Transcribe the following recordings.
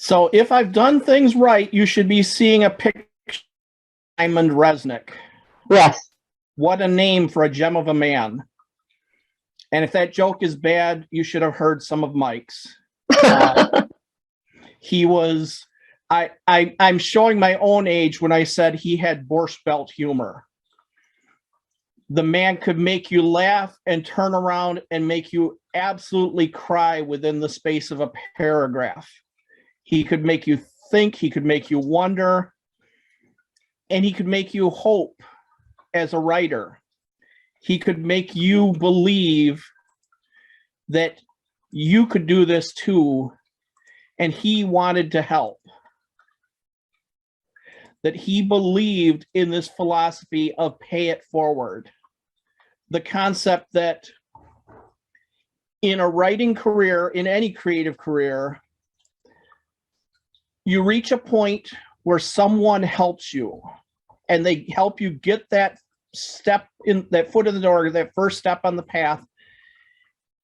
So if I've done things right, you should be seeing a picture of Mike Resnick. Yes. What a name for a gem of a man. And if that joke is bad, you should have heard some of Mike's. He was, I'm showing my own age when I said he had Borscht Belt humor. The man could make you laugh and turn around and make you absolutely cry within the space of a paragraph. He could make you think, he could make you wonder, and he could make you hope as a writer. He could make you believe that you could do this too, and he wanted to help. That he believed in this philosophy of pay it forward. The concept that in a writing career, in any creative career, you reach a point where someone helps you and they help you get that step in, that foot in the door, that first step on the path.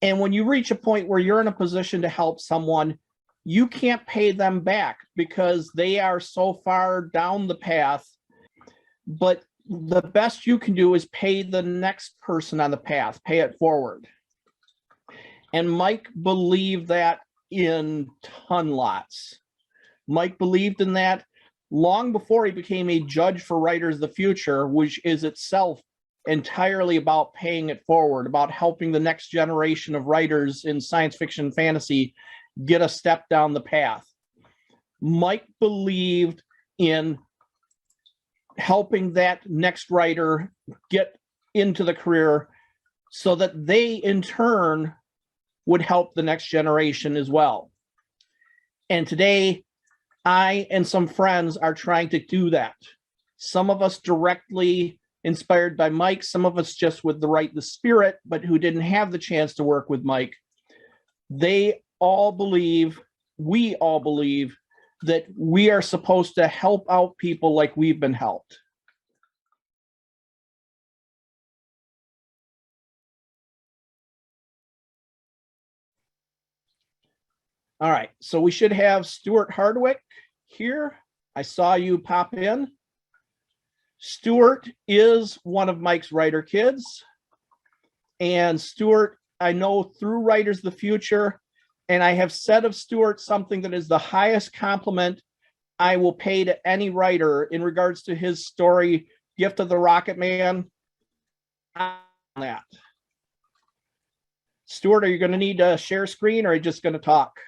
And when you reach a point where you're in a position to help someone, you can't pay them back because they are so far down the path. But the best you can do is pay the next person on the path, pay it forward. And Mike believed that in ton lots. Mike believed in that long before he became a judge for Writers of the Future, which is itself entirely about paying it forward, about helping the next generation of writers in science fiction and fantasy get a step down the path. Mike believed in helping that next writer get into the career so that they in turn would help the next generation as well. And today, I and some friends are trying to do that. Some of us directly inspired by Mike, some of us just with the spirit, but who didn't have the chance to work with Mike. They all believe, we all believe, that we are supposed to help out people like we've been helped. All right, so we should have Stuart Hardwick here. I saw you pop in. Stuart is one of Mike's writer kids. And Stuart, I know through Writers of the Future, and I have said of Stuart something that is the highest compliment I will pay to any writer in regards to his story, Gift of the Rocket Man. That. Stuart, are you going to need to share screen or are you just going to talk?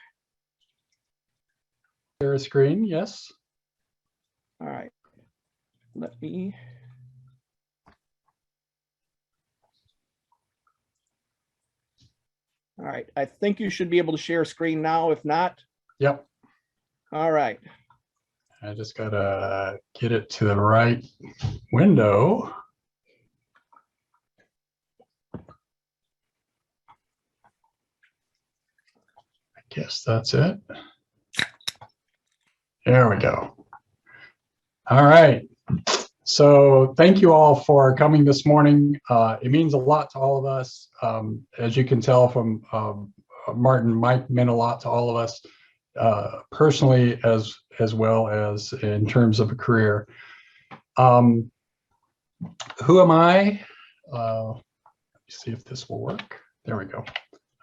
Share a screen, yes. All right. Let me. All right. I think you should be able to share screen now. If not. Yep. All right. I just got to get it to the right window. I guess that's it. There we go. All right. So thank you all for coming this morning. It means a lot to all of us. As you can tell from Martin, Mike meant a lot to all of us personally as well as in terms of a career. Who am I? Let me see if this will work. There we go.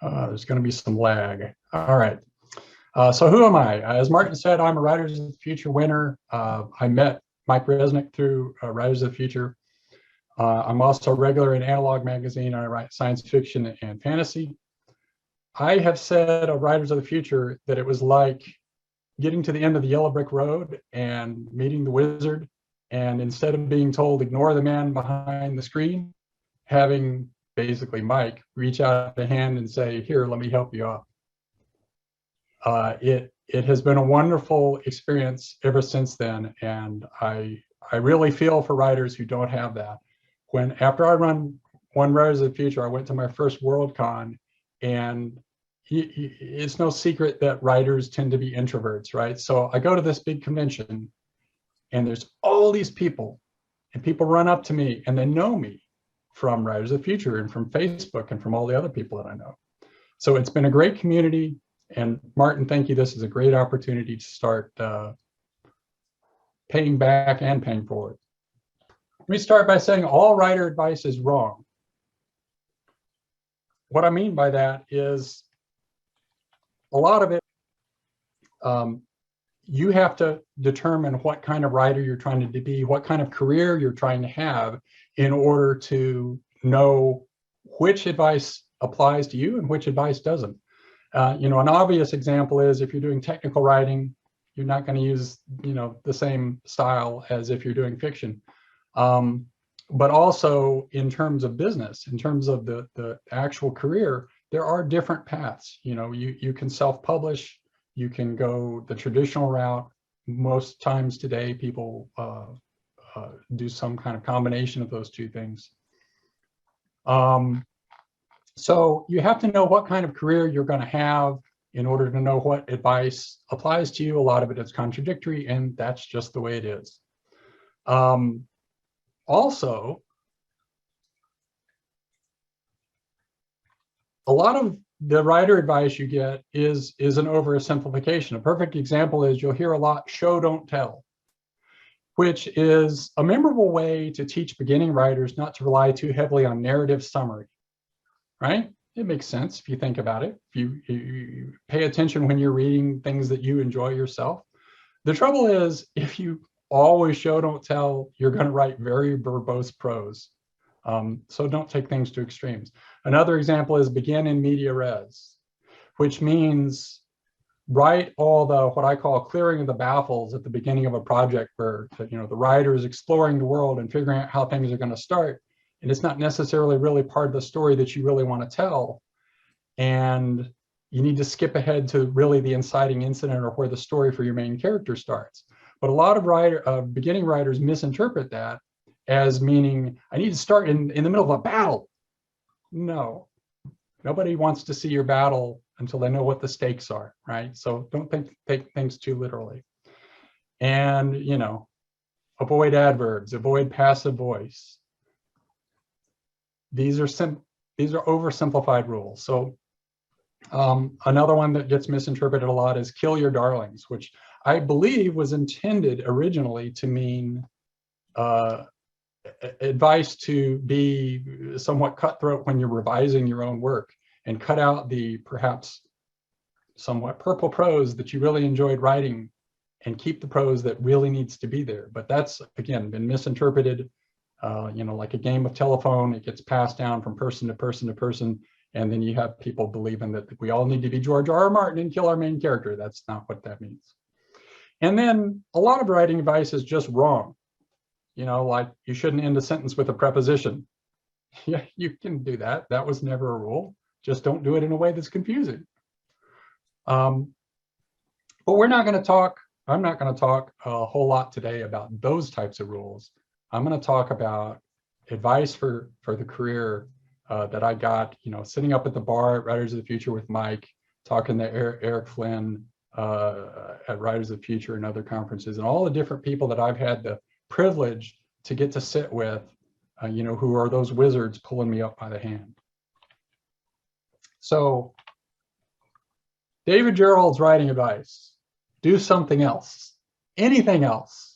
There's going to be some lag. All right. So who am I? As Martin said, I'm a Writers of the Future winner. I met Mike Resnick through Writers of the Future. I'm also a regular in Analog Magazine. I write science fiction and fantasy. I have said of Writers of the Future that it was like getting to the end of the yellow brick road and meeting the wizard. And instead of being told, ignore the man behind the screen, having basically Mike reach out the hand and say, here, let me help you out. It has been a wonderful experience ever since then, and I really feel for writers who don't have that. After I won Writers of the Future, I went to my first WorldCon, and it's no secret that writers tend to be introverts, right? So I go to this big convention, and there's all these people, and people run up to me, and they know me from Writers of the Future and from Facebook and from all the other people that I know. So it's been a great community. And Martin, thank you. This is a great opportunity to start paying back and paying forward. Let me start by saying all writer advice is wrong. What I mean by that is a lot of it, you have to determine what kind of writer you're trying to be, what kind of career you're trying to have in order to know which advice applies to you and which advice doesn't. An obvious example is if you're doing technical writing, you're not going to use, the same style as if you're doing fiction. But also in terms of business, in terms of the actual career, there are different paths. You can self-publish, you can go the traditional route. Most times today, people do some kind of combination of those two things. So you have to know what kind of career you're going to have in order to know what advice applies to you. A lot of it is contradictory, and that's just the way it is. Also, a lot of the writer advice you get is an oversimplification. A perfect example is you'll hear a lot, show, don't tell, which is a memorable way to teach beginning writers not to rely too heavily on narrative summary, right? It makes sense if you think about it. If you pay attention when you're reading things that you enjoy yourself. The trouble is, if you always show, don't tell, you're going to write very verbose prose. So don't take things to extremes. Another example is begin in media res, which means write all the, what I call clearing of the baffles at the beginning of a project where, the writer is exploring the world and figuring out how things are going to start. And it's not necessarily really part of the story that you really want to tell. And you need to skip ahead to really the inciting incident or where the story for your main character starts. But a lot of beginning writers misinterpret that as meaning, I need to start in the middle of a battle. No, nobody wants to see your battle until they know what the stakes are, right? So don't take things too literally. And, avoid adverbs, avoid passive voice. These are oversimplified rules. So another one that gets misinterpreted a lot is kill your darlings, which I believe was intended originally to mean advice to be somewhat cutthroat when you're revising your own work and cut out the perhaps somewhat purple prose that you really enjoyed writing and keep the prose that really needs to be there. But that's, again, been misinterpreted. Like a game of telephone, it gets passed down from person to person to person. And then you have people believing that we all need to be George R.R. Martin and kill our main character. That's not what that means. And then a lot of writing advice is just wrong. Like you shouldn't end a sentence with a preposition. Yeah, you can do that. That was never a rule. Just don't do it in a way that's confusing. But I'm not going to talk a whole lot today about those types of rules. I'm going to talk about advice for the career that I got, sitting up at the bar at Writers of the Future with Mike, talking to Eric Flynn at Writers of the Future and other conferences, and all the different people that I've had the privilege to get to sit with, who are those wizards pulling me up by the hand. So David Gerald's writing advice: do something else, anything else.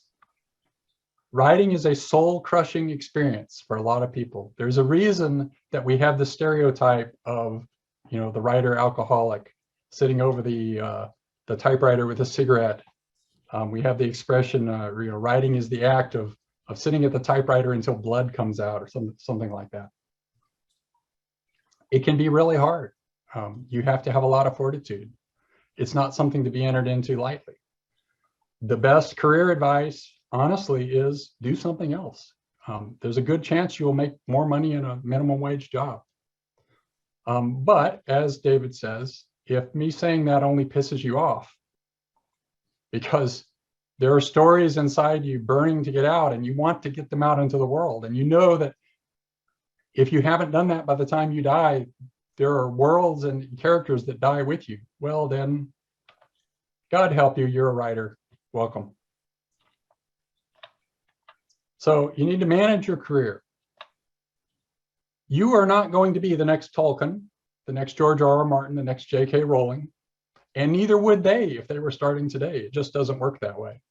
Writing is a soul-crushing experience for a lot of people. There's a reason that we have the stereotype of, the writer alcoholic sitting over the typewriter with a cigarette. We have the expression, writing is the act of sitting at the typewriter until blood comes out, or something like that. It can be really hard. You have to have a lot of fortitude. It's not something to be entered into lightly. The best career advice, honestly, is do something else. There's a good chance you will make more money in a minimum wage job. But as David says, if me saying that only pisses you off, because there are stories inside you burning to get out and you want to get them out into the world, and you know that if you haven't done that by the time you die, there are worlds and characters that die with you. Well, then, God help you, you're a writer. Welcome. So you need to manage your career. You are not going to be the next Tolkien, the next George R.R. Martin, the next J.K. Rowling. And neither would they if they were starting today. It just doesn't work that way.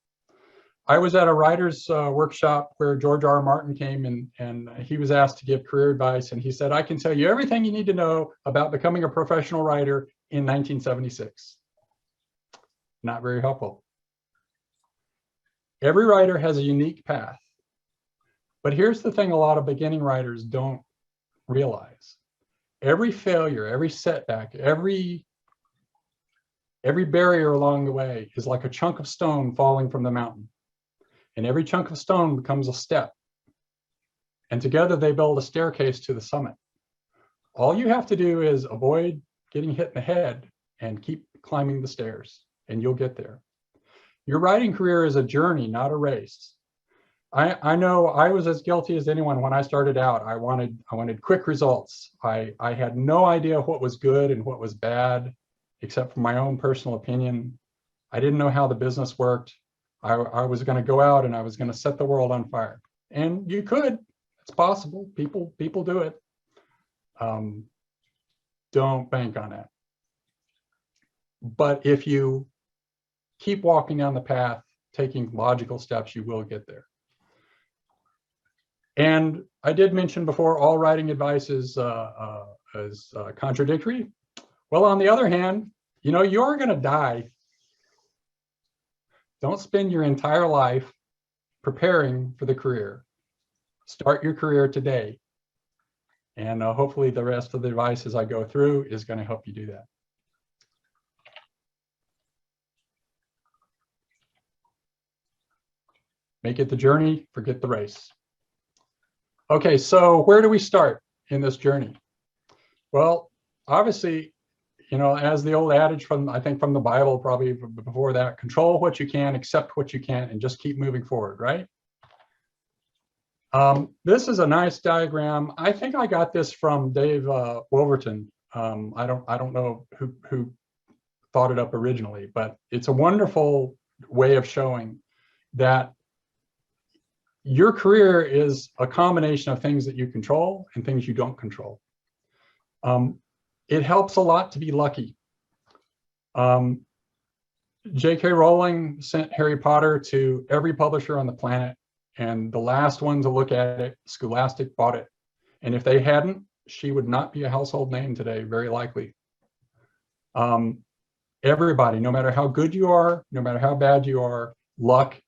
I was at a writer's workshop where George R. R. Martin came and he was asked to give career advice. And he said, I can tell you everything you need to know about becoming a professional writer in 1976. Not very helpful. Every writer has a unique path. But here's the thing a lot of beginning writers don't realize. Every failure, every setback, every barrier along the way is like a chunk of stone falling from the mountain. And every chunk of stone becomes a step. And together they build a staircase to the summit. All you have to do is avoid getting hit in the head and keep climbing the stairs, and you'll get there. Your writing career is a journey, not a race. I know I was as guilty as anyone when I started out. I wanted quick results. I had no idea what was good and what was bad, except for my own personal opinion. I didn't know how the business worked. I was going to go out and I was going to set the world on fire. And you could. It's possible. People do it. Don't bank on it. But if you keep walking down the path, taking logical steps, you will get there. And I did mention before, all writing advice is contradictory. Well, on the other hand, you know, you're going to die. Don't spend your entire life preparing for the career. Start your career today. And hopefully the rest of the advice as I go through is going to help you do that. Make it the journey, forget the race. Okay, so where do we start in this journey? Well, obviously, you know, as the old adage from, I think from the Bible, probably before that, control what you can, accept what you can, and just keep moving forward, right? This is a nice diagram. I think I got this from Dave Wolverton. I don't know who thought it up originally, but it's a wonderful way of showing that your career is a combination of things that you control and things you don't control. It helps a lot to be lucky. J.K. Rowling sent Harry Potter to every publisher on the planet, and the last one to look at it, Scholastic, bought it. And if they hadn't, she would not be a household name today, very likely. Everybody, no matter how good you are, no matter how bad you are, luck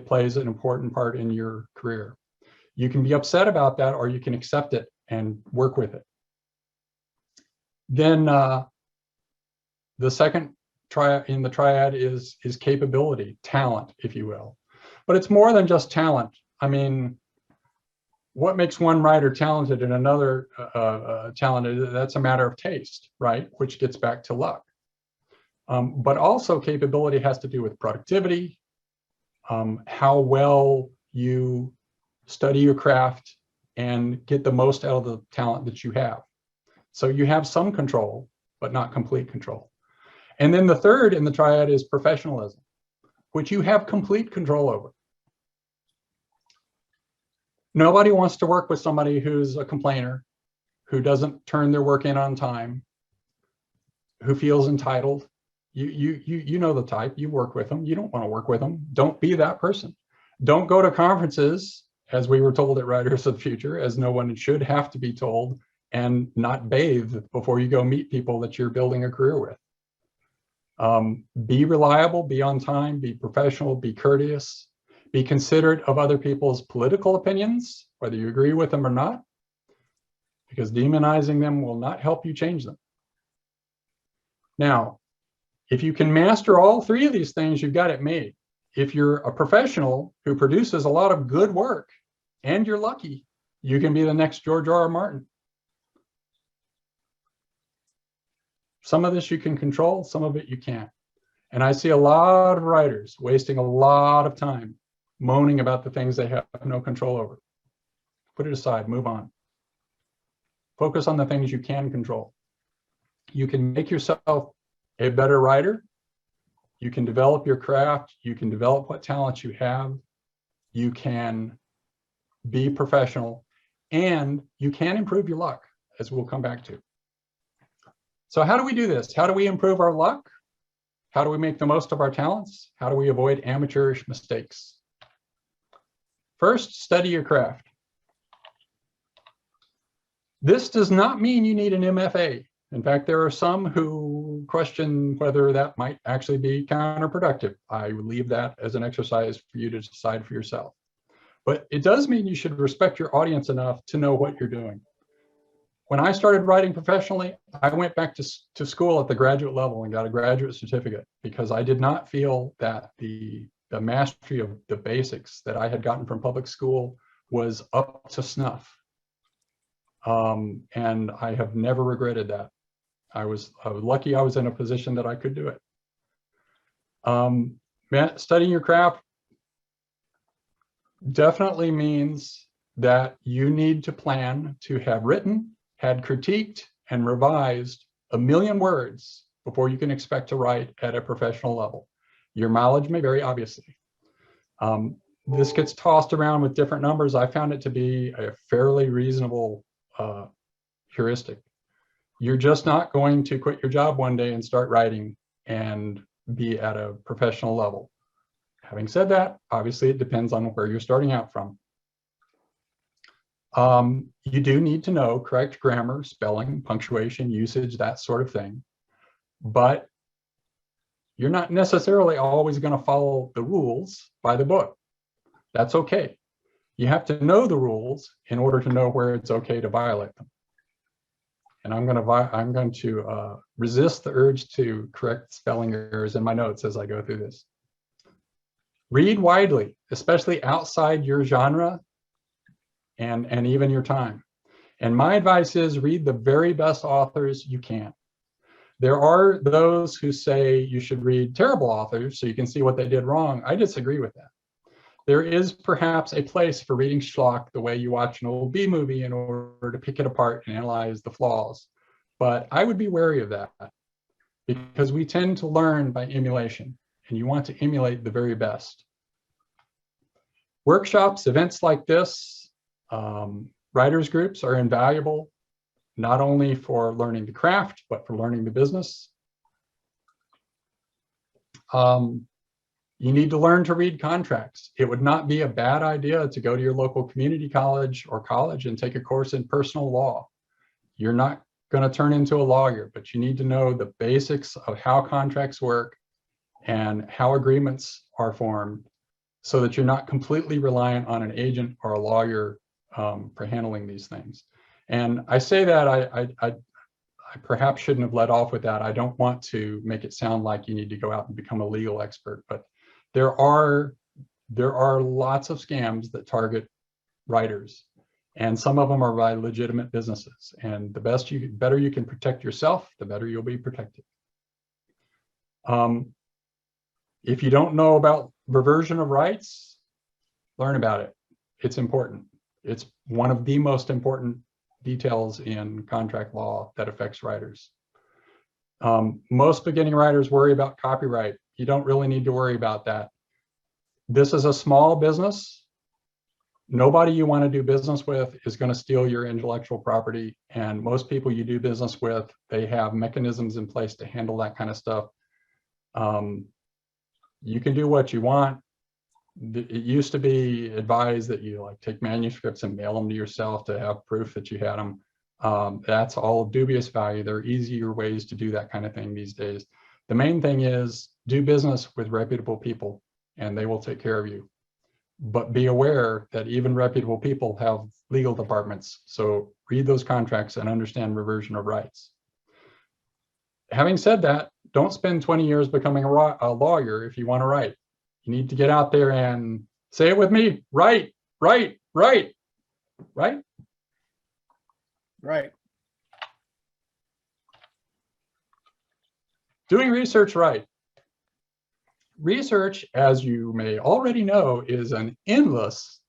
plays an important part in your career. You can be upset about that, or you can accept it and work with it. Then the second in the triad is capability, talent, if you will. But it's more than just talent. I mean, what makes one writer talented and another talented, that's a matter of taste, right? Which gets back to luck. But also capability has to do with productivity, how well you study your craft and get the most out of the talent that you have. So you have some control, but not complete control. And then the third in the triad is professionalism, which you have complete control over. Nobody wants to work with somebody who's a complainer, who doesn't turn their work in on time, who feels entitled. You know the type. You work with them. You don't want to work with them. Don't be that person. Don't go to conferences, as we were told at Writers of the Future, as no one should have to be told, and not bathe before you go meet people that you're building a career with. Be reliable, be on time, be professional, be courteous, be considerate of other people's political opinions, whether you agree with them or not, because demonizing them will not help you change them. Now, if you can master all three of these things, you've got it made. If you're a professional who produces a lot of good work and you're lucky, you can be the next George R. R. Martin. Some of this you can control, some of it you can't. And I see a lot of writers wasting a lot of time moaning about the things they have no control over. Put it aside, move on. Focus on the things you can control. You can make yourself a better writer. You can develop your craft. You can develop what talents you have. You can be professional, and you can improve your luck, as we'll come back to. So how do we do this? How do we improve our luck? How do we make the most of our talents? How do we avoid amateurish mistakes? First, study your craft. This does not mean you need an MFA. In fact, there are some who question whether that might actually be counterproductive. I would leave that as an exercise for you to decide for yourself. But it does mean you should respect your audience enough to know what you're doing. When I started writing professionally, I went back to school at the graduate level and got a graduate certificate because I did not feel that the mastery of the basics that I had gotten from public school was up to snuff. And I have never regretted that. I was lucky I was in a position that I could do it. Studying your craft definitely means that you need to plan to have written, had critiqued, and revised 1 million words before you can expect to write at a professional level. Your mileage may vary, obviously. This gets tossed around with different numbers. I found it to be a fairly reasonable heuristic. You're just not going to quit your job one day and start writing and be at a professional level. Having said that, obviously it depends on where you're starting out from. You do need to know correct grammar, spelling, punctuation, usage, that sort of thing. But you're not necessarily always going to follow the rules by the book. That's okay. You have to know the rules in order to know where it's okay to violate them. And I'm going to resist the urge to correct spelling errors in my notes as I go through this. Read widely, especially outside your genre and even your time. And my advice is read the very best authors you can. There are those who say you should read terrible authors so you can see what they did wrong. I disagree with that. There is perhaps a place for reading schlock the way you watch an old B movie in order to pick it apart and analyze the flaws. But I would be wary of that because we tend to learn by emulation, and you want to emulate the very best. Workshops, events like this, writers groups are invaluable, not only for learning the craft, but for learning the business. You need to learn to read contracts. It would not be a bad idea to go to your local community college or college and take a course in personal law. You're not going to turn into a lawyer, but you need to know the basics of how contracts work and how agreements are formed so that you're not completely reliant on an agent or a lawyer for handling these things. And I say that I perhaps shouldn't have led off with that. I don't want to make it sound like you need to go out and become a legal expert, but there are lots of scams that target writers, and some of them are by legitimate businesses. And the better you can protect yourself, the better you'll be protected. If you don't know about reversion of rights, learn about it. It's important. It's one of the most important details in contract law that affects writers. Most beginning writers worry about copyright. You don't really need to worry about that. This is a small business. Nobody you want to do business with is going to steal your intellectual property. And most people you do business with, they have mechanisms in place to handle that kind of stuff. You can do what you want. It used to be advised that you like take manuscripts and mail them to yourself to have proof that you had them. That's all dubious value. There are easier ways to do that kind of thing these days. The main thing is do business with reputable people and they will take care of you. But be aware that even reputable people have legal departments. So read those contracts and understand reversion of rights. Having said that, don't spend 20 years becoming a lawyer if you want to write. You need to get out there and say it with me, write, write, write, right? Right. Doing research right. Research, as you may already know, is an endless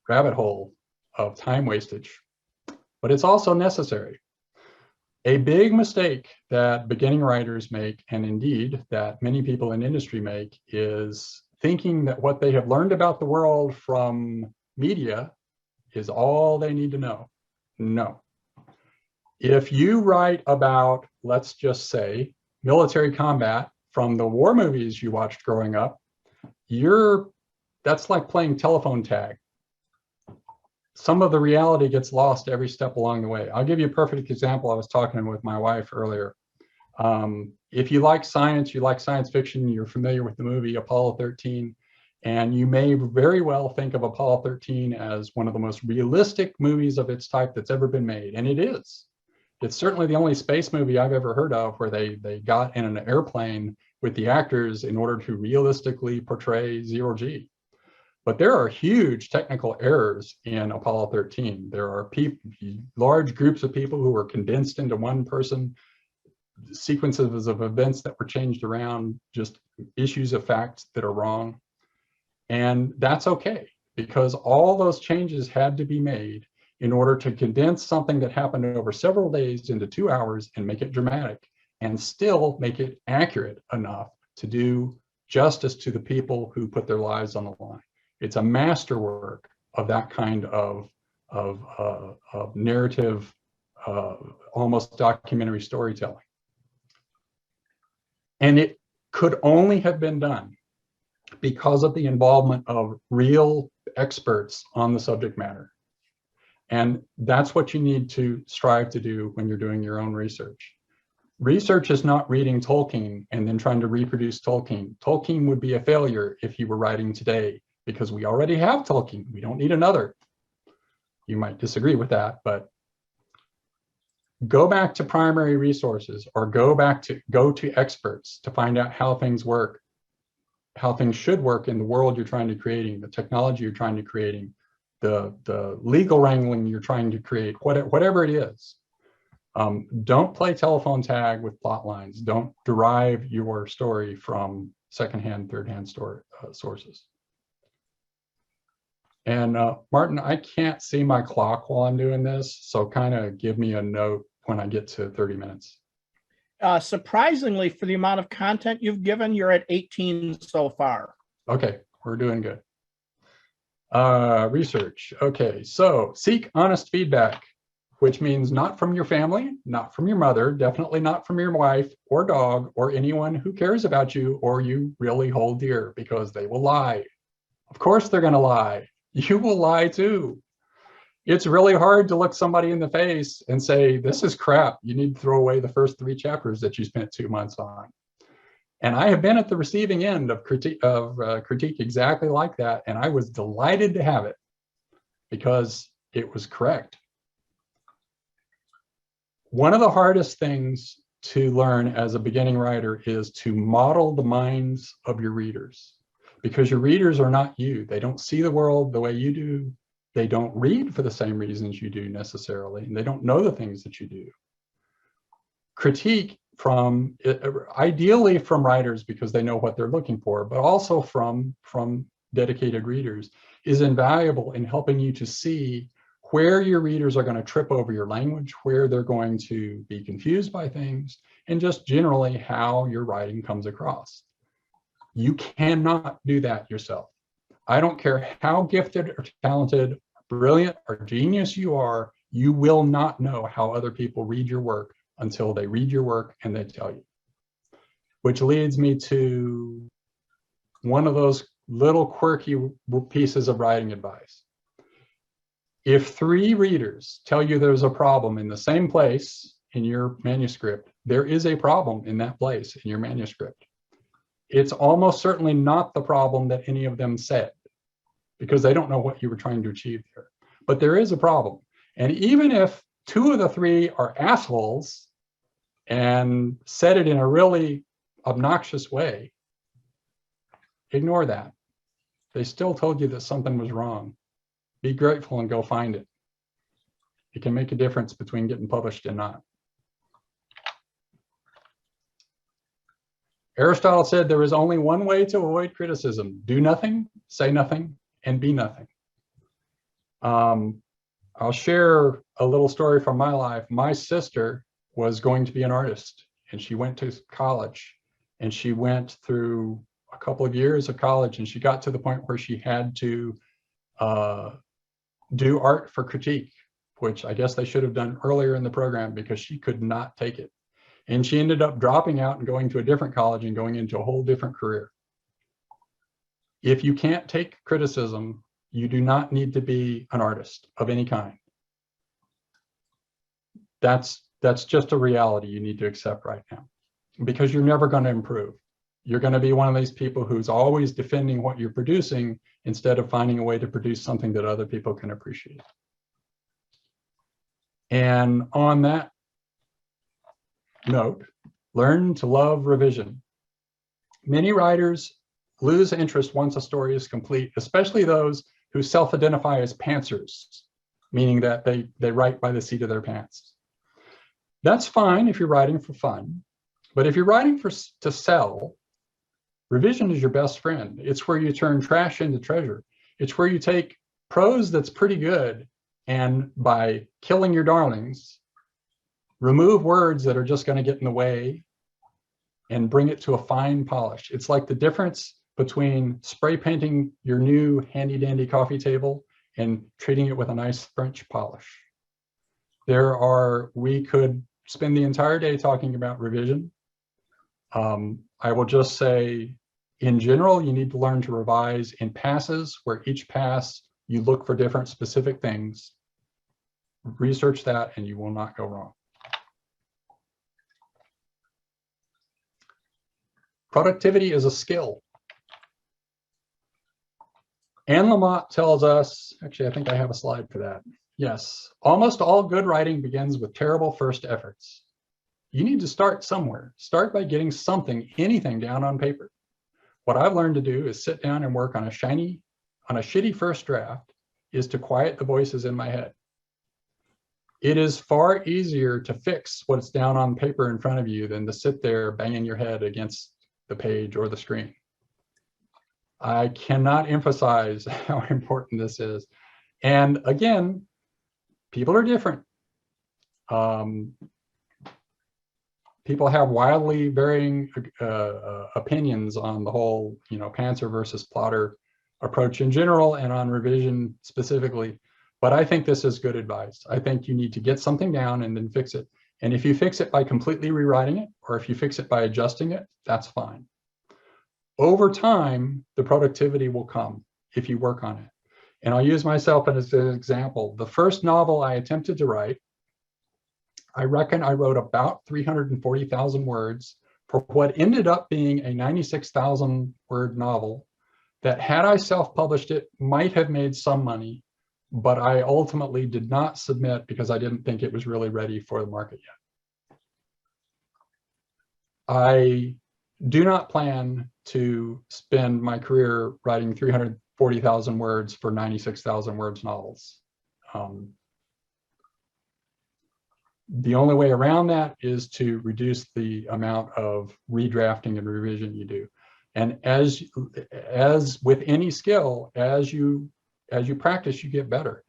rabbit hole of time wastage, but it's also necessary. A big mistake that beginning writers make, and indeed that many people in industry make, is thinking that what they have learned about the world from media is all they need to know. No. If you write about, let's just say, military combat from the war movies you watched growing up, that's like playing telephone tag. Some of the reality gets lost every step along the way. I'll give you a perfect example. I was talking with my wife earlier. If you like science, you like science fiction, you're familiar with the movie Apollo 13, and you may very well think of Apollo 13 as one of the most realistic movies of its type that's ever been made, and it is. It's certainly the only space movie I've ever heard of where they got in an airplane with the actors in order to realistically portray zero G. But there are huge technical errors in Apollo 13. There are large groups of people who were condensed into one person, sequences of events that were changed around, just issues of facts that are wrong. And that's okay, because all those changes had to be made in order to condense something that happened over several days into 2 hours and make it dramatic and still make it accurate enough to do justice to the people who put their lives on the line. It's a masterwork of that kind of narrative, almost documentary storytelling. And it could only have been done because of the involvement of real experts on the subject matter. And that's what you need to strive to do when you're doing your own research. Research is not reading Tolkien and then trying to reproduce Tolkien. Tolkien would be a failure if you were writing today, because we already have Tolkien. We don't need another. You might disagree with that, but go back to primary resources, or go to experts to find out how things work, how things should work in the world you're trying to creating, the technology you're trying to creating, the legal wrangling you're trying to create, whatever it is. Don't play telephone tag with plot lines. Don't derive your story from secondhand, thirdhand sources. And Martin, I can't see my clock while I'm doing this, so kind of give me a note when I get to 30 minutes. Surprisingly, for the amount of content you've given, you're at 18 so far. Okay, we're doing good. Research. Okay, so seek honest feedback, which means not from your family, not from your mother, definitely not from your wife or dog or anyone who cares about you or you really hold dear, because they will lie. Of course they're going to lie. You will lie too. It's really hard to look somebody in the face and say, this is crap. You need to throw away the first 3 chapters that you spent 2 months on. And I have been at the receiving end of critique exactly like that. And I was delighted to have it because it was correct. One of the hardest things to learn as a beginning writer is to model the minds of your readers, because your readers are not you. They don't see the world the way you do. They don't read for the same reasons you do necessarily, and they don't know the things that you do. Critique ideally from writers, because they know what they're looking for, but also from dedicated readers, is invaluable in helping you to see where your readers are going to trip over your language, where they're going to be confused by things, and just generally how your writing comes across. You cannot do that yourself. I don't care how gifted or talented, brilliant or genius you are, you will not know how other people read your work until they read your work and they tell you. Which leads me to one of those little quirky pieces of writing advice. If 3 readers tell you there's a problem in the same place in your manuscript, there is a problem in that place in your manuscript. It's almost certainly not the problem that any of them said, because they don't know what you were trying to achieve there. But there is a problem. And even if 2 of the 3 are assholes and said it in a really obnoxious way, ignore that. They still told you that something was wrong. Be grateful and go find it. It can make a difference between getting published and not. Aristotle said there is only one way to avoid criticism: do nothing, say nothing, and be nothing. I'll share a little story from my life. My sister was going to be an artist, and she went to college, and she went through a couple of years of college, and she got to the point where she had to do art for critique, which I guess they should have done earlier in the program, because she could not take it. And she ended up dropping out and going to a different college and going into a whole different career. If you can't take criticism, you do not need to be an artist of any kind. That's just a reality you need to accept right now, because you're never going to improve. You're going to be one of these people who's always defending what you're producing instead of finding a way to produce something that other people can appreciate. And on that note, learn to love revision. Many writers lose interest once a story is complete, especially those who self-identify as pantsers, meaning that they write by the seat of their pants. That's fine if you're writing for fun, but if you're writing to sell, revision is your best friend. It's where you turn trash into treasure. It's where you take prose that's pretty good, and by killing your darlings, remove words that are just going to get in the way and bring it to a fine polish. It's like the difference between spray painting your new handy dandy coffee table and treating it with a nice French polish. We could spend the entire day talking about revision. I will just say, in general, you need to learn to revise in passes, where each pass you look for different specific things. Research that and you will not go wrong. Productivity is a skill. Anne Lamott tells us, actually, I think I have a slide for that. Yes, almost all good writing begins with terrible first efforts. You need to start somewhere. Start by getting something, anything down on paper. What I've learned to do is sit down and work on a shitty first draft is to quiet the voices in my head. It is far easier to fix what's down on paper in front of you than to sit there banging your head against the page or the screen. I cannot emphasize how important this is. And again, people are different. People have wildly varying opinions on the whole, pantser versus plotter approach in general and on revision specifically. But I think this is good advice. I think you need to get something down and then fix it. And if you fix it by completely rewriting it, or if you fix it by adjusting it, that's fine. Over time, the productivity will come if you work on it. And I'll use myself as an example. The first novel I attempted to write, I reckon I wrote about 340,000 words for what ended up being a 96,000 word novel that, had I self-published it, might have made some money, but I ultimately did not submit because I didn't think it was really ready for the market yet. I do not plan to spend my career writing 340,000 words for 96,000 words novels. The only way around that is to reduce the amount of redrafting and revision you do. And as with any skill, as you practice, you get better.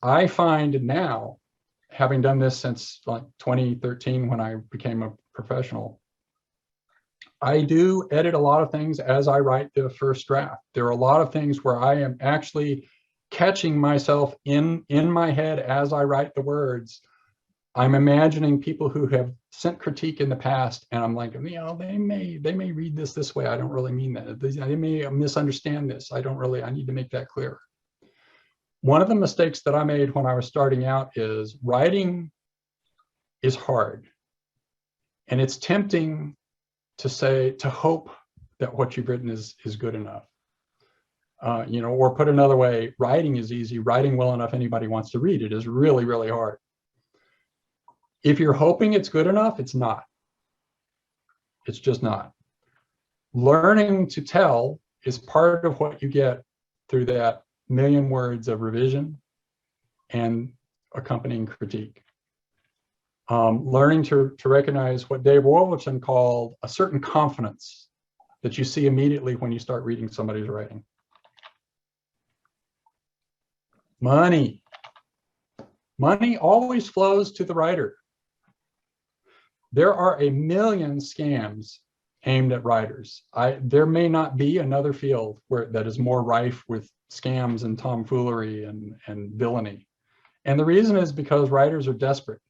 I find now, having done this since like 2013 when I became a professional, I do edit a lot of things as I write the first draft. There are a lot of things where I am actually catching myself in my head as I write the words. I'm imagining people who have sent critique in the past, and I'm like, they may read this way. I don't really mean that. They may misunderstand this. I need to make that clear. One of the mistakes that I made when I was starting out is writing is hard. And it's tempting to hope that what you've written is good enough. Or put another way, writing is easy. Writing well enough anybody wants to read it is really, really hard. If you're hoping it's good enough, it's not. It's just not. Learning to tell is part of what you get through that 1,000,000 words of revision and accompanying critique. Learning to recognize what Dave Wolverton called a certain confidence that you see immediately when you start reading somebody's writing. Money. Money always flows to the writer. There are 1,000,000 scams aimed at writers. There may not be another field that is more rife with scams and tomfoolery and villainy. And the reason is because writers are desperate.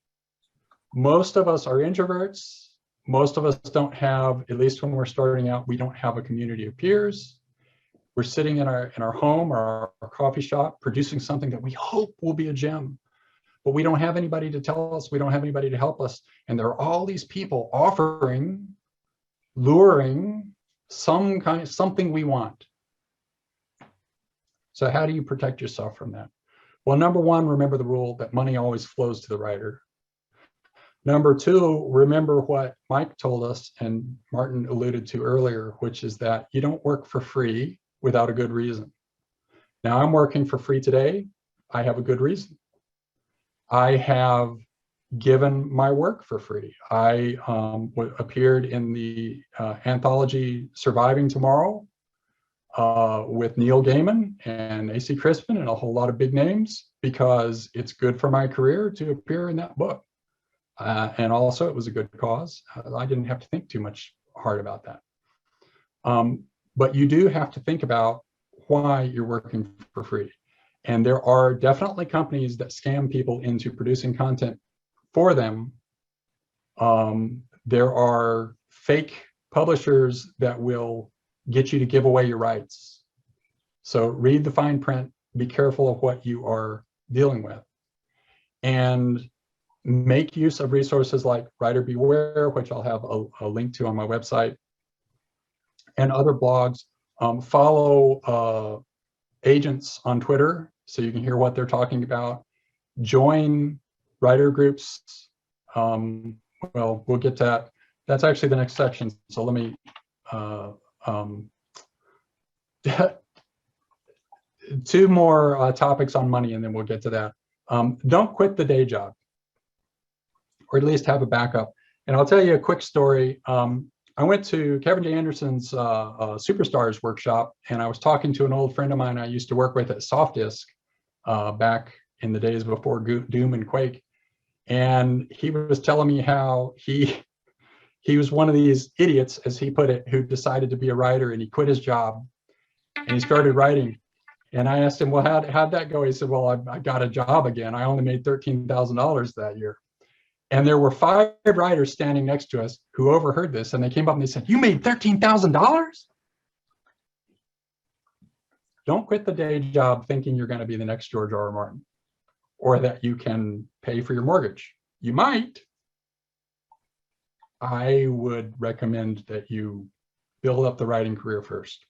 Most of us are introverts. most of us don't have, at least when we're starting out, we don't have a community of peers. We're sitting in our home or our coffee shop producing something that we hope will be a gem, but we don't have anybody to tell us, we don't have anybody to help us. And there are all these people offering, luring something we want. So how do you protect yourself from that? Well, number one, remember the rule that money always flows to the writer. Number two, remember what Mike told us and Martin alluded to earlier, which is that you don't work for free without a good reason. Now I'm working for free today. I have a good reason. I have given my work for free. I appeared in the anthology Surviving Tomorrow with Neil Gaiman and AC Crispin and a whole lot of big names because it's good for my career to appear in that book. And also it was a good cause. I didn't have to think too much hard about that. But you do have to think about why you're working for free. And there are definitely companies that scam people into producing content for them. There are fake publishers that will get you to give away your rights. So read the fine print, be careful of what you are dealing with. And make use of resources like Writer Beware, which I'll have a link to on my website, and other blogs. Follow agents on Twitter so you can hear what they're talking about. Join writer groups. Well, we'll get to that. That's actually the next section. So let me, two more topics on money and then we'll get to that. Don't quit the day job, or at least have a backup. And I'll tell you a quick story. I went to Kevin J. Anderson's Superstars workshop, and I was talking to an old friend of mine I used to work with at Softdisk back in the days before Doom and Quake. And he was telling me how he was one of these idiots, as he put it, who decided to be a writer, and he quit his job and he started writing. And I asked him, well, how'd that go? He said, well, I got a job again. I only made $13,000 that year. And there were 5 writers standing next to us who overheard this, and they came up and they said, you made $13,000? Don't quit the day job thinking you're going to be the next George R. R. Martin, or that you can pay for your mortgage. You might. I would recommend that you build up the writing career first.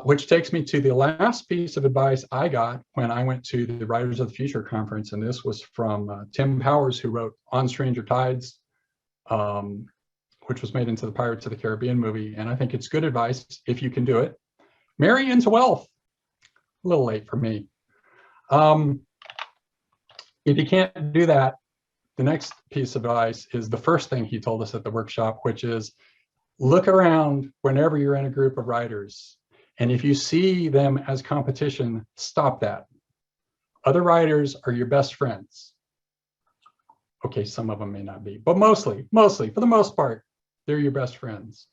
Which takes me to the last piece of advice I got when I went to the Writers of the Future conference, and this was from Tim Powers, who wrote On Stranger Tides, which was made into the Pirates of the Caribbean movie, and I think it's good advice if you can do it. Marry into wealth. A little late for me. If you can't do that, the next piece of advice is the first thing he told us at the workshop, which is look around whenever you're in a group of writers. And if you see them as competition, stop that. Other writers are your best friends. Okay, some of them may not be, but mostly, for the most part, they're your best friends.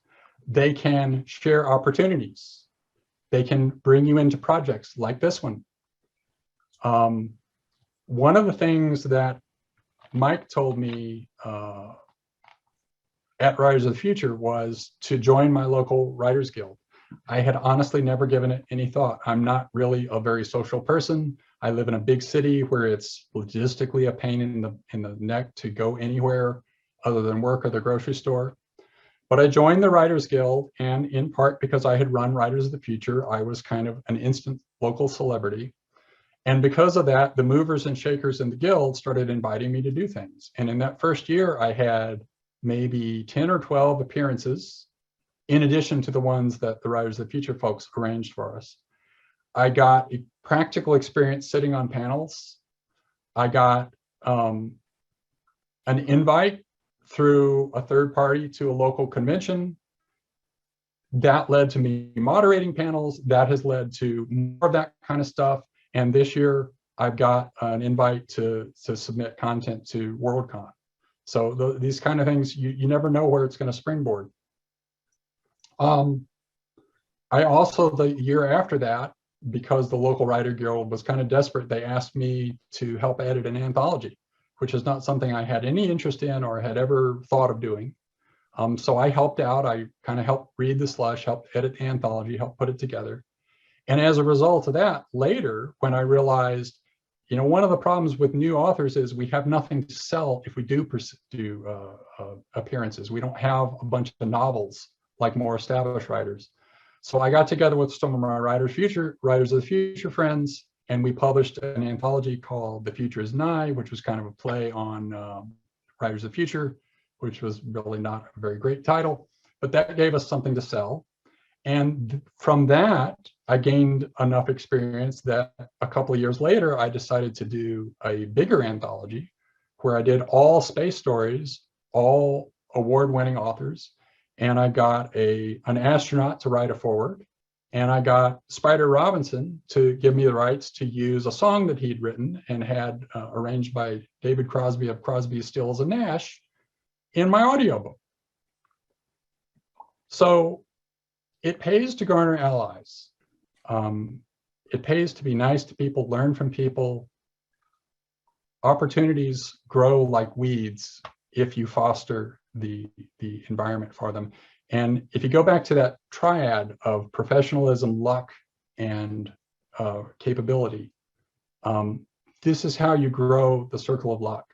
They can share opportunities. They can bring you into projects like this one. One of the things that Mike told me at Writers of the Future was to join my local Writers Guild. I had honestly never given it any thought. I'm not really a very social person. I live in a big city where it's logistically a pain in the neck to go anywhere other than work or the grocery store. But I joined the Writers Guild, and in part because I had run Writers of the Future, I was kind of an instant local celebrity. And because of that, the movers and shakers in the guild started inviting me to do things. And in that first year, I had maybe 10 or 12 appearances, in addition to the ones that the Writers of the Future folks arranged for us. I got a practical experience sitting on panels. I got an invite through a third party to a local convention. That led to me moderating panels. That has led to more of that kind of stuff. And this year, I've got an invite to submit content to Worldcon. So these kind of things, you never know where it's going to springboard. I also, the year after that, because the local writer guild was kind of desperate, they asked me to help edit an anthology, which is not something I had any interest in or had ever thought of doing. So I helped out. I kind of helped read the slush, helped edit the anthology, helped put it together. And as a result of that, later, when I realized, you know, one of the problems with new authors is we have nothing to sell if we do appearances. We don't have a bunch of novels like more established writers. So I got together with some of my Writers of the Future friends, and we published an anthology called The Future is Nigh, which was kind of a play on Writers of the Future, which was really not a very great title, but that gave us something to sell. And from that, I gained enough experience that a couple of years later, I decided to do a bigger anthology where I did all space stories, all award-winning authors. And I got an astronaut to write a foreword. And I got Spider Robinson to give me the rights to use a song that he'd written and had arranged by David Crosby of Crosby, Stills and Nash in my audiobook. So it pays to garner allies. It pays to be nice to people, learn from people. Opportunities grow like weeds if you foster the environment for them. And if you go back to that triad of professionalism, luck, and capability, this is how you grow the circle of luck.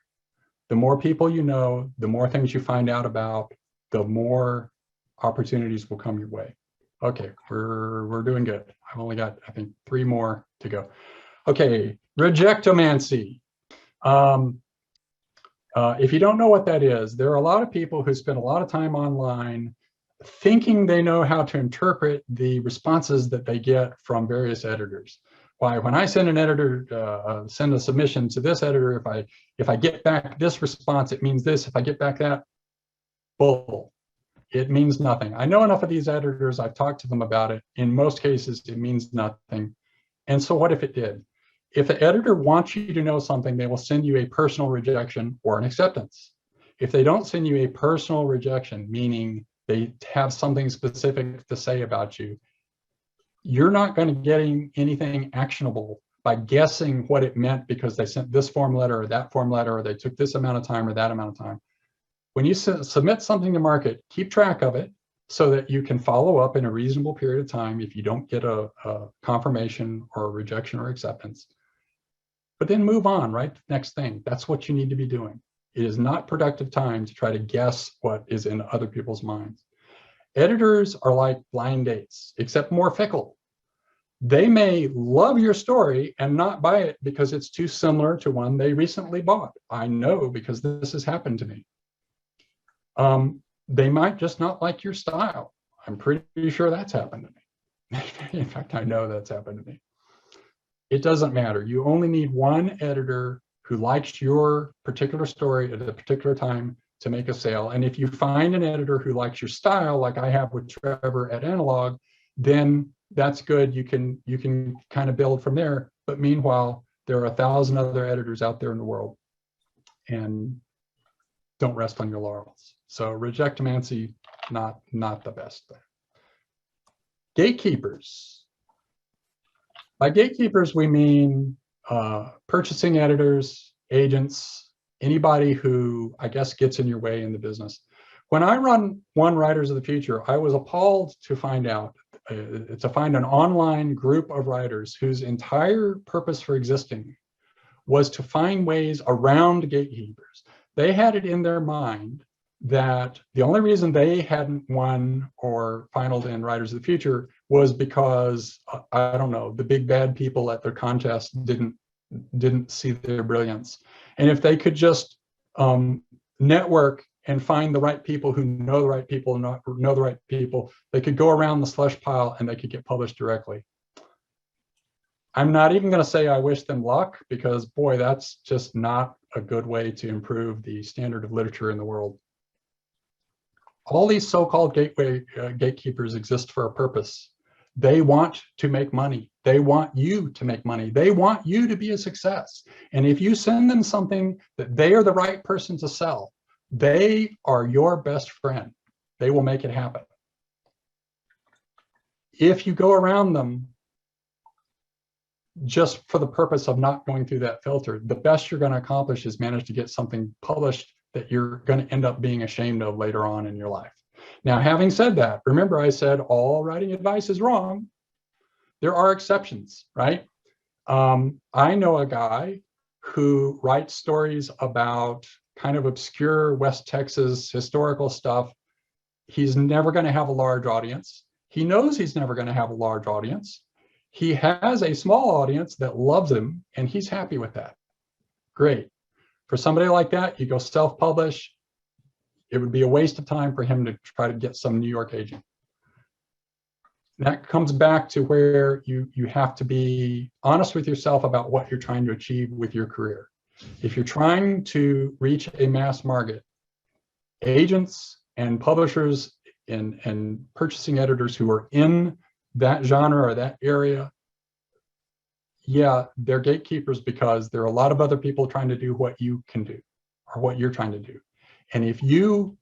The more people you know, the more things you find out about, the more opportunities will come your way. Okay, we're doing good. I've only got, I think, 3 more to go. Okay, rejectomancy. If you don't know what that is, there are a lot of people who spend a lot of time online thinking they know how to interpret the responses that they get from various editors. Why, when I send an editor, send a submission to this editor, if I get back this response, it means this. If I get back that, bull. It means nothing. I know enough of these editors. I've talked to them about it. In most cases, it means nothing. And so what if it did? If the editor wants you to know something, they will send you a personal rejection or an acceptance. If they don't send you a personal rejection, meaning they have something specific to say about you, you're not going to get anything actionable by guessing what it meant because they sent this form letter or that form letter, or they took this amount of time or that amount of time. When you submit something to market, keep track of it so that you can follow up in a reasonable period of time if you don't get a confirmation or a rejection or acceptance. But then move on, right? Next thing. That's what you need to be doing. It is not productive time to try to guess what is in other people's minds. Editors are like blind dates, except more fickle. They may love your story and not buy it because it's too similar to one they recently bought. I know because this has happened to me. They might just not like your style. I'm pretty sure that's happened to me. In fact, I know that's happened to me. It doesn't matter. You only need one editor who likes your particular story at a particular time to make a sale. And if you find an editor who likes your style, like I have with Trevor at Analog, then that's good. You can kind of build from there. But meanwhile, there are 1,000 other editors out there in the world, and don't rest on your laurels. So rejectomancy, not the best thing. Gatekeepers. By gatekeepers, we mean purchasing editors, agents, anybody who, I guess, gets in your way in the business. When I run Writers of the Future, I was appalled to find out, to find an online group of writers whose entire purpose for existing was to find ways around gatekeepers. They had it in their mind that the only reason they hadn't won or finaled in Writers of the Future was because, I don't know, the big bad people at their contest didn't see their brilliance. And if they could just network and find the right people who know the right people and know the right people, they could go around the slush pile and they could get published directly. I'm not even going to say I wish them luck, because boy, that's just not a good way to improve the standard of literature in the world. All these so-called gatekeepers exist for a purpose. They want to make money. They want you to make money. They want you to be a success. And if you send them something that they are the right person to sell, they are your best friend. They will make it happen. If you go around them, just for the purpose of not going through that filter. The best you're going to accomplish is manage to get something published that you're going to end up being ashamed of later on in your life. Now, having said that, remember I said all writing advice is wrong. There are exceptions, right? I know a guy who writes stories about kind of obscure West Texas historical stuff. He's never going to have a large audience. He knows he's never going to have a large audience. He has a small audience that loves him, and he's happy with that. Great. For somebody like that, you go self-publish. It would be a waste of time for him to try to get some New York agent. That comes back to where you have to be honest with yourself about what you're trying to achieve with your career. If you're trying to reach a mass market, agents and publishers and purchasing editors who are in that genre or that area, yeah, they're gatekeepers because there are a lot of other people trying to do what you can do or what you're trying to do. And if you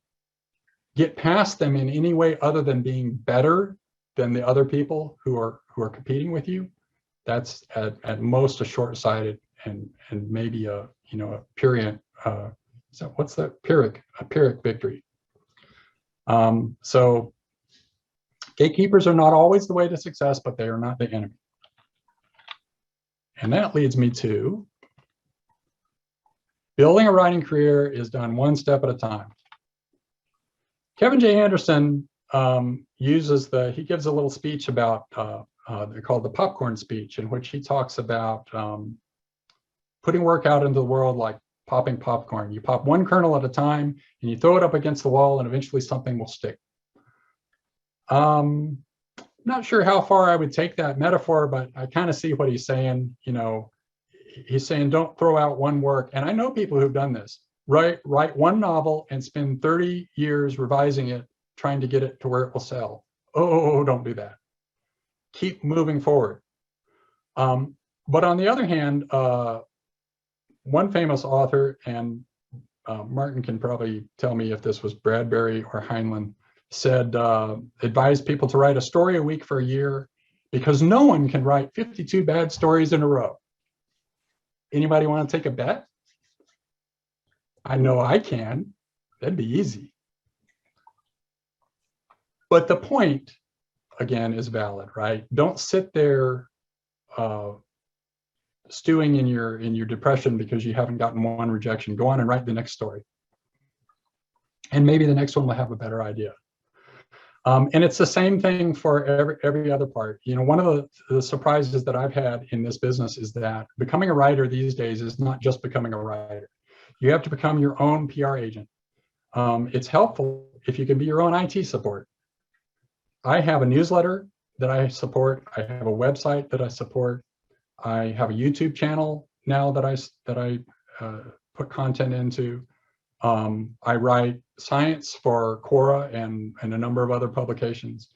get past them in any way other than being better than the other people who are competing with you, that's at most a short-sighted and maybe a Pyrrhic, so what's that? A Pyrrhic victory. So gatekeepers are not always the way to success, but they are not the enemy. And that leads me to building a writing career is done one step at a time. Kevin J. Anderson he gives a little speech about, they're called the popcorn speech, in which he talks about putting work out into the world like popping popcorn. You pop one kernel at a time and you throw it up against the wall and eventually something will stick. Not sure how far I would take that metaphor, but I kind of see what he's saying. He's saying don't throw out one work. And I know people who've done this. Write one novel and spend 30 years revising it, trying to get it to where it will sell. Oh, don't do that. Keep moving forward. But on the other hand, one famous author, and Martin can probably tell me if this was Bradbury or Heinlein, said, advised people to write a story a week for a year because no one can write 52 bad stories in a row. Anybody want to take a bet? I know I can. That'd be easy. But the point, again, is valid, right? Don't sit there stewing in your depression because you haven't gotten one rejection. Go on and write the next story. And maybe the next one will have a better idea. And it's the same thing for every other part. One of the surprises that I've had in this business is that becoming a writer these days is not just becoming a writer. You have to become your own PR agent. It's helpful if you can be your own IT support. I have a newsletter that I support. I have a website that I support. I have a YouTube channel now that I put content into. I write science for Quora and a number of other publications.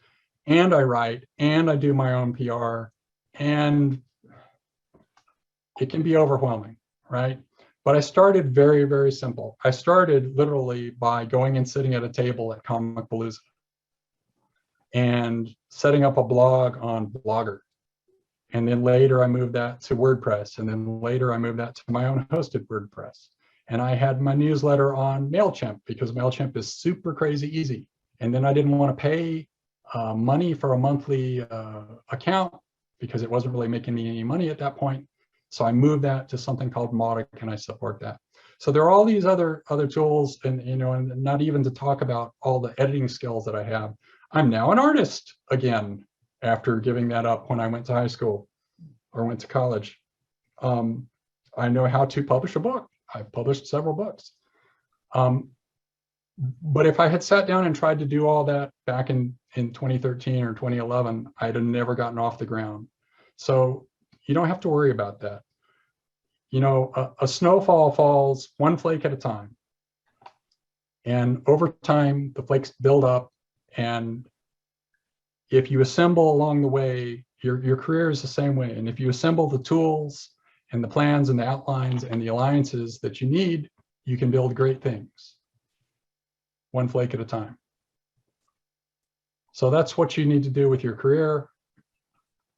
And I write and I do my own PR. And it can be overwhelming, right? But I started very, very simple. I started literally by going and sitting at a table at Comicpalooza and setting up a blog on Blogger. And then later I moved that to WordPress. And then later I moved that to my own hosted WordPress. And I had my newsletter on MailChimp because MailChimp is super crazy easy. And then I didn't want to pay money for a monthly account because it wasn't really making me any money at that point. So I moved that to something called Mautic, and I support that. So there are all these other tools, and and not even to talk about all the editing skills that I have. I'm now an artist again after giving that up when I went to high school or went to college. I know how to publish a book. I've published several books. But if I had sat down and tried to do all that back in 2013 or 2011, I'd have never gotten off the ground. So you don't have to worry about that. A snowfall falls one flake at a time. And over time, the flakes build up. And if you assemble along the way, your career is the same way. And if you assemble the tools and the plans and the outlines and the alliances that you need, you can build great things, one flake at a time. So that's what you need to do with your career.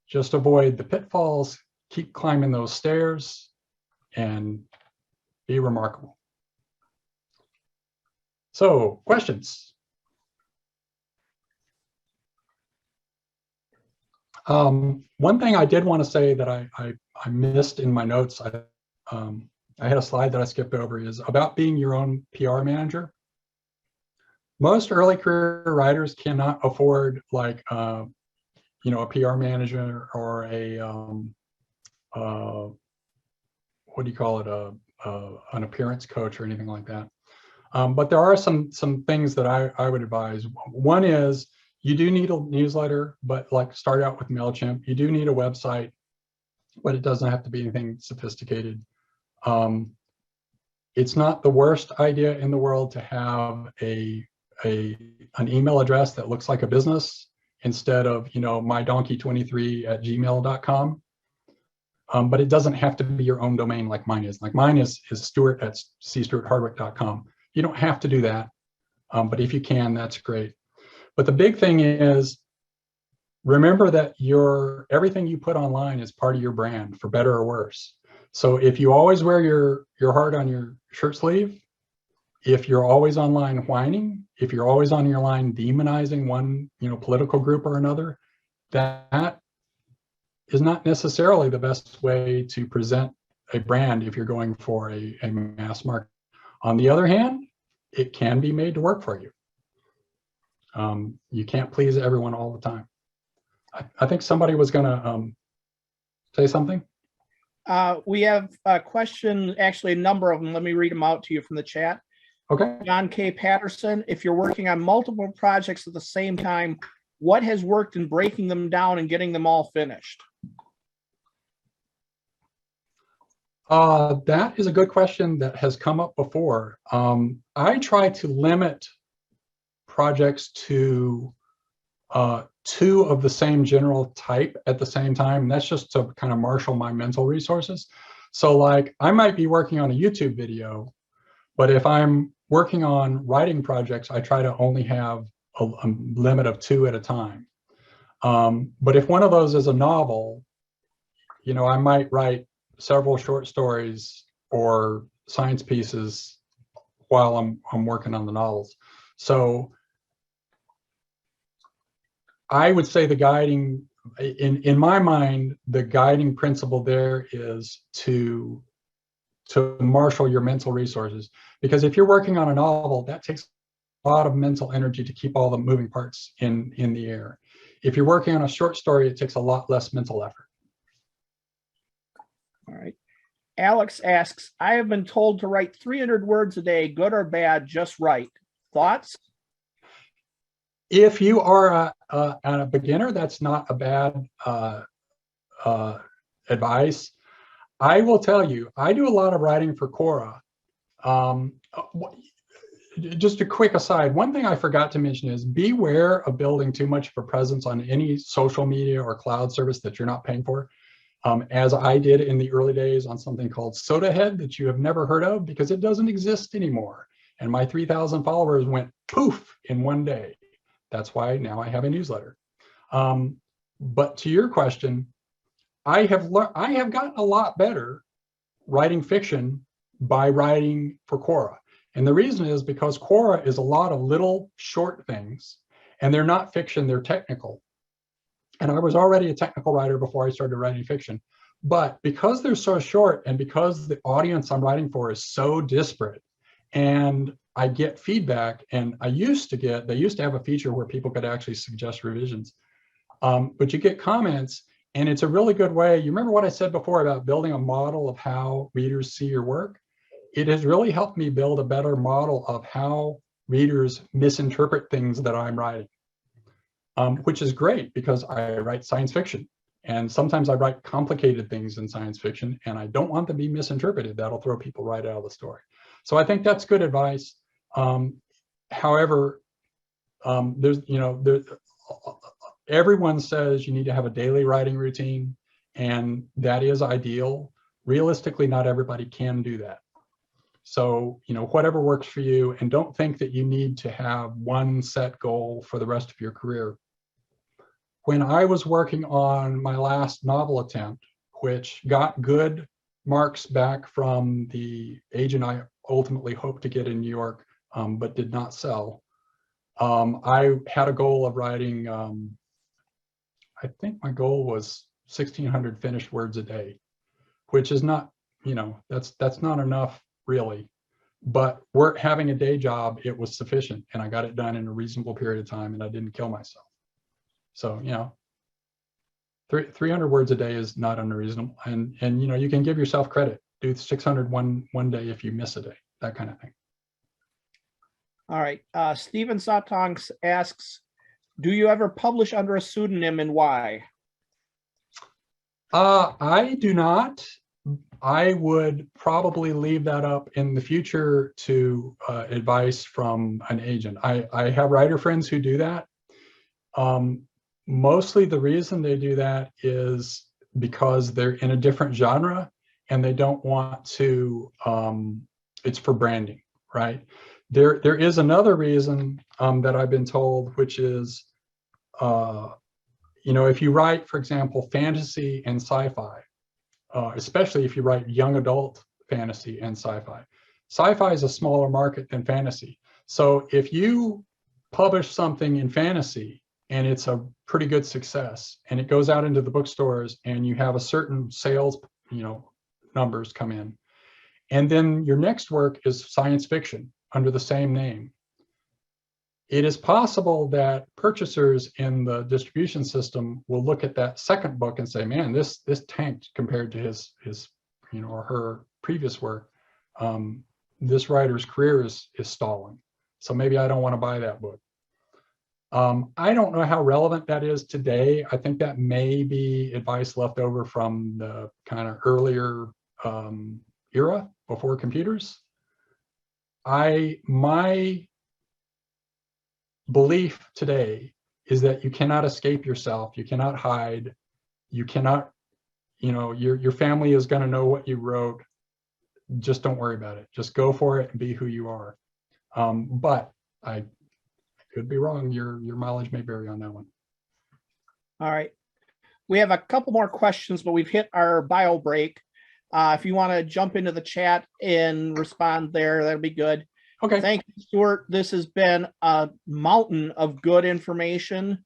Just avoid the pitfalls, keep climbing those stairs and be remarkable. So, questions? One thing I did want to say that I missed in my notes, I had a slide that I skipped over, is about being your own PR manager. Most early career writers cannot afford like a PR manager or a what do you call it, an appearance coach or anything like that. But there are some things that I would advise. One is, you do need a newsletter, but like start out with MailChimp. You do need a website, but it doesn't have to be anything sophisticated. It's not the worst idea in the world to have an email address that looks like a business instead of, mydonkey23@gmail.com. But it doesn't have to be your own domain like mine is. Like mine is Stuart@cstuarthardwick.com. You don't have to do that, but if you can, that's great. But the big thing is, remember that everything you put online is part of your brand, for better or worse. So if you always wear your heart on your shirt sleeve, if you're always online whining, if you're always on your line demonizing one political group or another, that is not necessarily the best way to present a brand if you're going for a mass market. On the other hand, it can be made to work for you. You can't please everyone all the time. I think somebody was going to say something. We have a question, actually a number of them. Let me read them out to you from the chat. Okay. John K. Patterson, if you're working on multiple projects at the same time, what has worked in breaking them down and getting them all finished? That is a good question that has come up before. I try to limit projects to 2 of the same general type at the same time. And that's just to kind of marshal my mental resources. So like, I might be working on a YouTube video, but if I'm working on writing projects, I try to only have a limit of 2 at a time. But if one of those is a novel, I might write several short stories or science pieces while I'm working on the novels. So I would say the guiding, in my mind, the guiding principle there is to marshal your mental resources. Because if you're working on a novel, that takes a lot of mental energy to keep all the moving parts in the air. If you're working on a short story, it takes a lot less mental effort. All right. Alex asks, I have been told to write 300 words a day, good or bad, just right. Thoughts? If you are a beginner, that's not a bad advice. I will tell you, I do a lot of writing for Quora. Just a quick aside, one thing I forgot to mention is beware of building too much of a presence on any social media or cloud service that you're not paying for. As I did in the early days on something called SodaHead that you have never heard of because it doesn't exist anymore. And my 3,000 followers went poof in one day. That's why now I have a newsletter. But to your question, I have gotten a lot better writing fiction by writing for Quora. And the reason is because Quora is a lot of little short things, and they're not fiction, they're technical. And I was already a technical writer before I started writing fiction. But because they're so short and because the audience I'm writing for is so disparate, and I get feedback, and they used to have a feature where people could actually suggest revisions. But you get comments, and it's a really good way. You remember what I said before about building a model of how readers see your work? It has really helped me build a better model of how readers misinterpret things that I'm writing, which is great because I write science fiction. And sometimes I write complicated things in science fiction, and I don't want them to be misinterpreted. That'll throw people right out of the story. So I think that's good advice. However, everyone says you need to have a daily writing routine, and that is ideal. Realistically, not everybody can do that. So, whatever works for you, and don't think that you need to have one set goal for the rest of your career. When I was working on my last novel attempt, which got good marks back from the agent I ultimately hoped to get in New York, but did not sell. I had a goal of writing, I think my goal was 1,600 finished words a day, which is not, you know, that's not enough really. But having a day job, it was sufficient, and I got it done in a reasonable period of time, and I didn't kill myself. So, you know, 300 words a day is not unreasonable, and you know, you can give yourself credit. Do 600 one day if you miss a day, that kind of thing. All right. Stephen Satong asks, do you ever publish under a pseudonym and why? I do not. I would probably leave that up in the future to advice from an agent. I have writer friends who do that. Mostly the reason they do that is because they're in a different genre and they don't want to, it's for branding, right? There is another reason that I've been told, which is, you know, if you write, for example, fantasy and sci-fi, especially if you write young adult fantasy and sci-fi. Sci-fi is a smaller market than fantasy. So if you publish something in fantasy and it's a pretty good success and it goes out into the bookstores and you have a certain sales, you know, numbers come in, and then your next work is science fiction under the same name, it is possible that purchasers in the distribution system will look at that second book and say, man, this tanked compared to his you know, or her previous work. This writer's career is stalling. So maybe I don't want to buy that book. I don't know how relevant that is today. I think that may be advice left over from the kind of earlier era before computers. My belief today is that you cannot escape yourself. You cannot hide. You cannot, you know, your family is going to know what you wrote. Just don't worry about it. Just go for it and be who you are. But I could be wrong. Your mileage may vary on that one. All right. We have a couple more questions, but we've hit our bio break. If you want to jump into the chat and respond there, that'll be good. Okay. Thank you, Stuart. This has been a mountain of good information,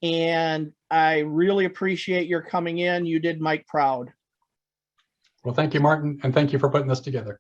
and I really appreciate your coming in. You did Mike proud. Well, thank you, Martin, and thank you for putting this together.